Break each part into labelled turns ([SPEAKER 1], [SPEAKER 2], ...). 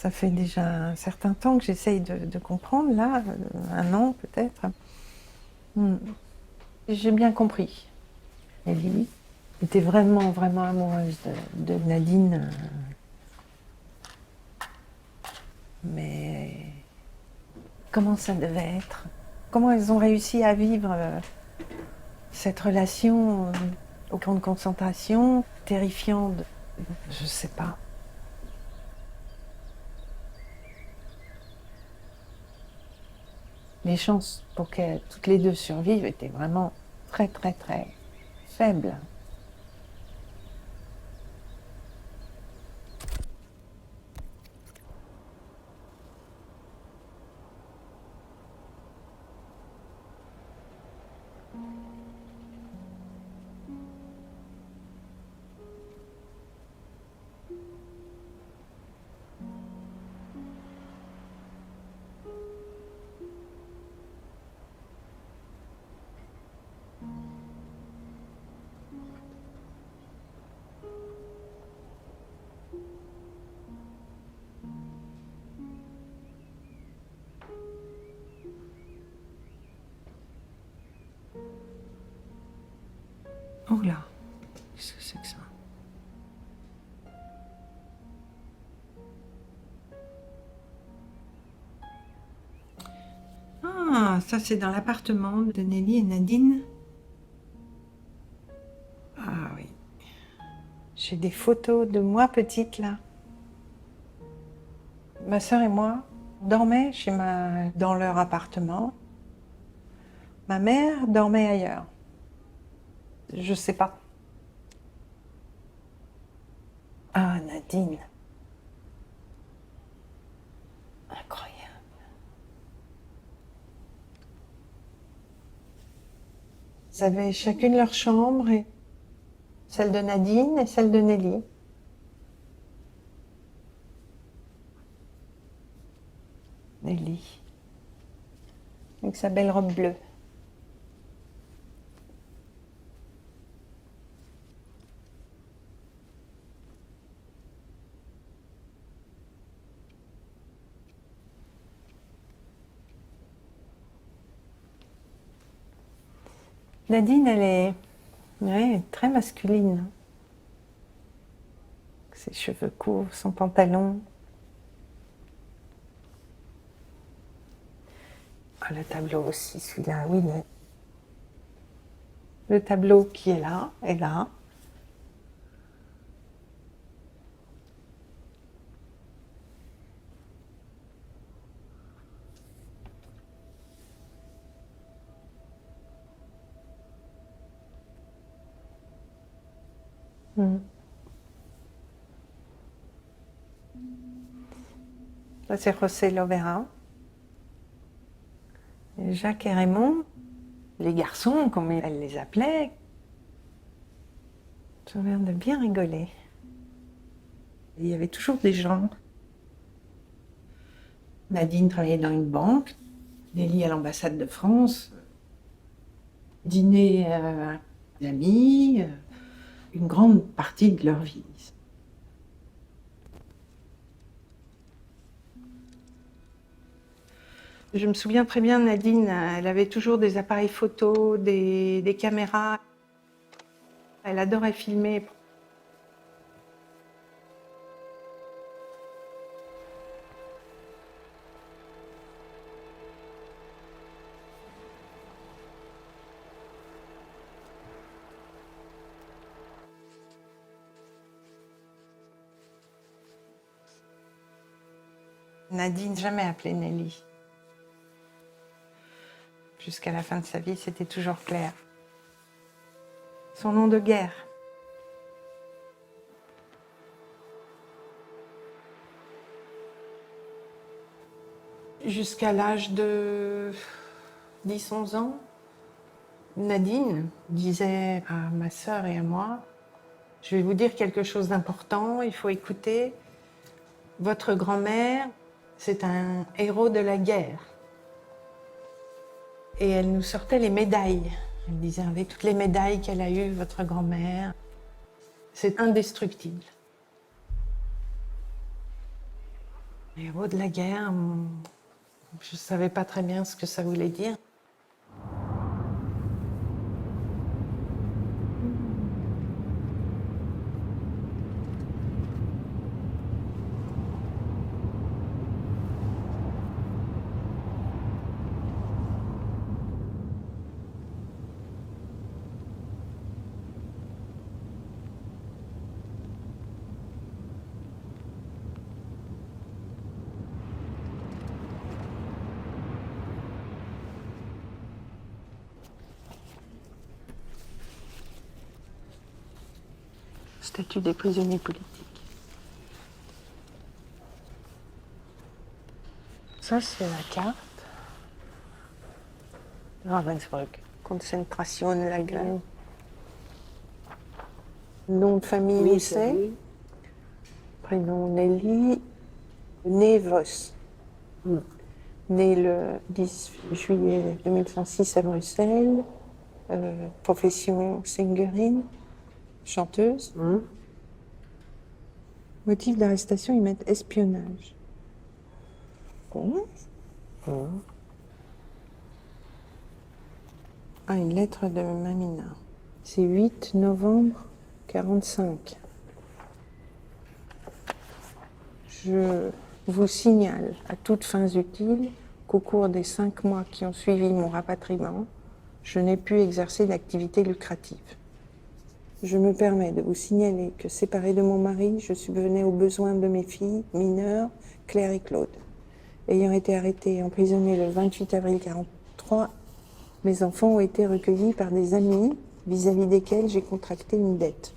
[SPEAKER 1] Ça fait déjà un certain temps que j'essaye de comprendre, là, 1 an peut-être. Mmh. J'ai bien compris. Ellie était vraiment, vraiment amoureuse de Nadine. Mais comment ça devait être? Comment elles ont réussi à vivre cette relation au camp de concentration, terrifiante? Je sais pas. Les chances pour qu'elles toutes les deux survivent étaient vraiment très, très, très faibles. Oh là, qu'est-ce que c'est que ça? Ah, ça c'est dans l'appartement de Nelly et Nadine. Ah oui. J'ai des photos de moi petite là. Ma sœur et moi dormaient dans leur appartement. Ma mère dormait ailleurs. Je sais pas. Ah, Nadine. Incroyable. Ils avaient chacune leur chambre, et celle de Nadine et celle de Nelly. Nelly. Avec sa belle robe bleue. Nadine, elle est ouais, très masculine. Ses cheveux courts, son pantalon. Ah, le tableau aussi, celui-là, oui. Le tableau qui est là, est là. Mm. Ça, c'est José Lovera. Et Jacques et Raymond, les garçons, comme elle les appelait, je viens de bien rigoler. Il y avait toujours des gens. Nadine travaillait dans une banque, Nelly à l'ambassade de France, dîner d'amis, une grande partie de leur vie. Je me souviens très bien, Nadine, elle avait toujours des appareils photo, des caméras. Elle adorait filmer. Nadine jamais appelé Nelly. Jusqu'à la fin de sa vie, c'était toujours clair. Son nom de guerre. Jusqu'à l'âge de 10-11 ans, Nadine disait à ma sœur et à moi, je vais vous dire quelque chose d'important, il faut écouter. Votre grand-mère, c'est un héros de la guerre. Et elle nous sortait les médailles. Elle disait, avec toutes les médailles qu'elle a eues, votre grand-mère, c'est indestructible. Héros de la guerre, je ne savais pas très bien ce que ça voulait dire. Statut des prisonniers politiques. Ça, c'est la carte. Ravensbrück. Concentration Lager. Nom de famille,
[SPEAKER 2] Oui,
[SPEAKER 1] c'est
[SPEAKER 2] oui.
[SPEAKER 1] prénom Nelly, né Voss. Né le 10 juillet 2106 à Bruxelles. Profession singerine, chanteuse. Motif d'arrestation, ils mettent espionnage. Ah, une lettre de Mamina. C'est 8 novembre 45. Je vous signale à toutes fins utiles qu'au cours des 5 mois qui ont suivi mon rapatriement, je n'ai pu exercer d'activité lucrative. Je me permets de vous signaler que, séparée de mon mari, je subvenais aux besoins de mes filles mineures, Claire et Claude. Ayant été arrêtée et emprisonnée le 28 avril 1943, mes enfants ont été recueillis par des amis vis-à-vis desquels j'ai contracté une dette.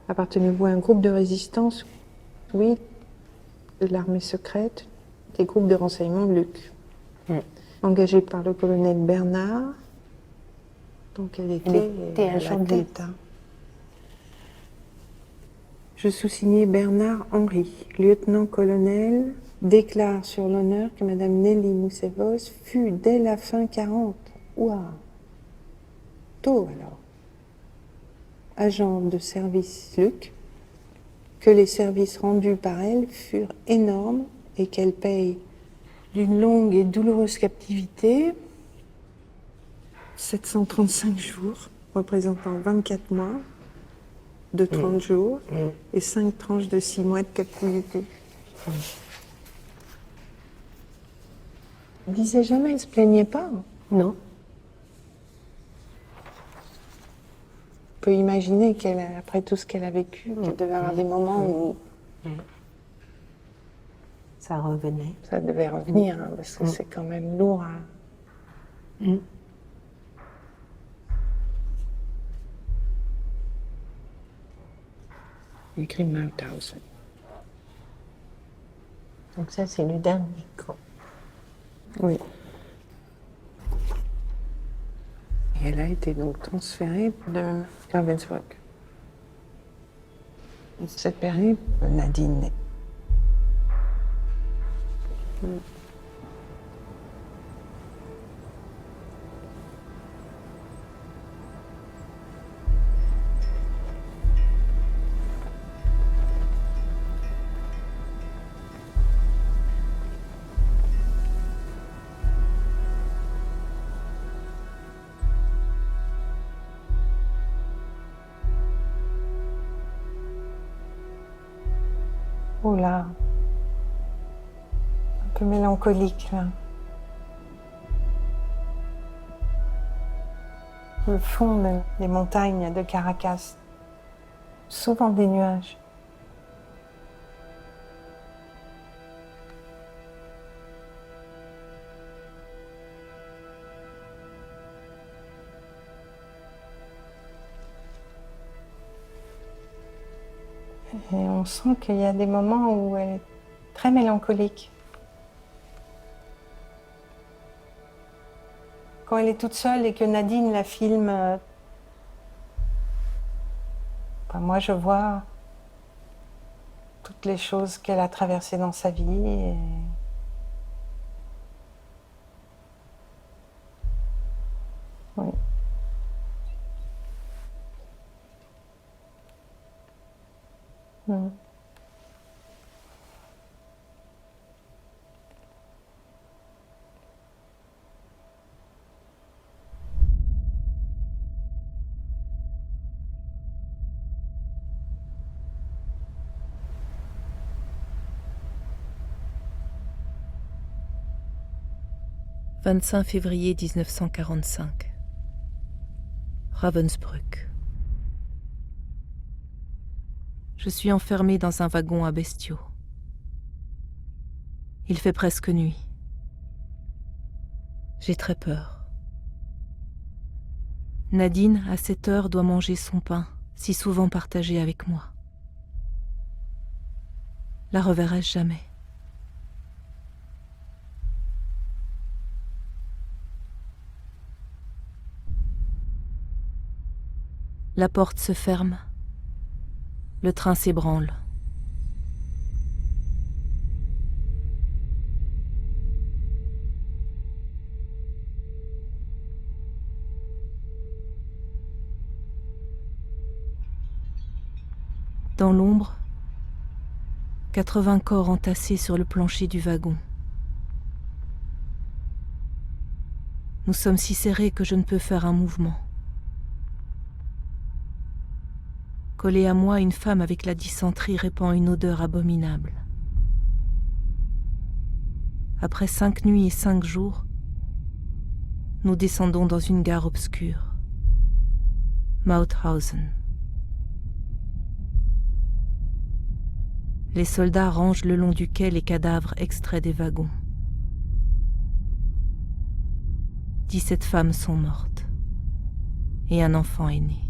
[SPEAKER 1] Appartenez-vous à un groupe de résistance? Oui, de l'armée secrète, des groupes de renseignement Luc. Engagée par le colonel Bernard. Donc elle était à la tête. Je sous-signais Bernard Henry, lieutenant-colonel, déclare sur l'honneur que Madame Nelly Moussevos fut dès la fin 40. Ouah, tôt alors. Agent de service Luc, que les services rendus par elle furent énormes et qu'elle paye d'une longue et douloureuse captivité 735 jours, représentant 24 mois de 30 jours et 5 tranches de 6 mois de captivité. Elle disait jamais, elle se plaignait pas.
[SPEAKER 2] Non.
[SPEAKER 1] On peut imaginer qu'après tout ce qu'elle a vécu, qu'elle devait avoir des moments où
[SPEAKER 2] Ça revenait.
[SPEAKER 1] ça devait revenir, hein, parce que c'est quand même lourd à... Écrit Mauthausen.
[SPEAKER 2] Donc ça, c'est le dernier camp.
[SPEAKER 1] Oui. Et elle a été donc transférée de Ravensbrück. Et cette période, Nadine naît. Oh là, un peu mélancolique là. Le fond des montagnes de Caracas, souvent des nuages. Et on sent qu'il y a des moments où elle est très mélancolique. Quand elle est toute seule et que Nadine la filme, moi je vois toutes les choses qu'elle a traversées dans sa vie. Et... Oui.
[SPEAKER 2] Mm.
[SPEAKER 3] « 25 février 1945. Ravensbrück. Je suis enfermée dans un wagon à bestiaux. Il fait presque nuit. J'ai très peur. Nadine, à 7 heures, doit manger son pain, si souvent partagé avec moi. La reverrai-je jamais? La porte se ferme. Le train s'ébranle. Dans l'ombre, 80 corps entassés sur le plancher du wagon. Nous sommes si serrés que je ne peux faire un mouvement. Collée à moi, une femme avec la dysenterie répand une odeur abominable. Après 5 nuits et 5 jours, nous descendons dans une gare obscure. Mauthausen. Les soldats rangent le long du quai les cadavres extraits des wagons. 17 femmes sont mortes et un enfant est né.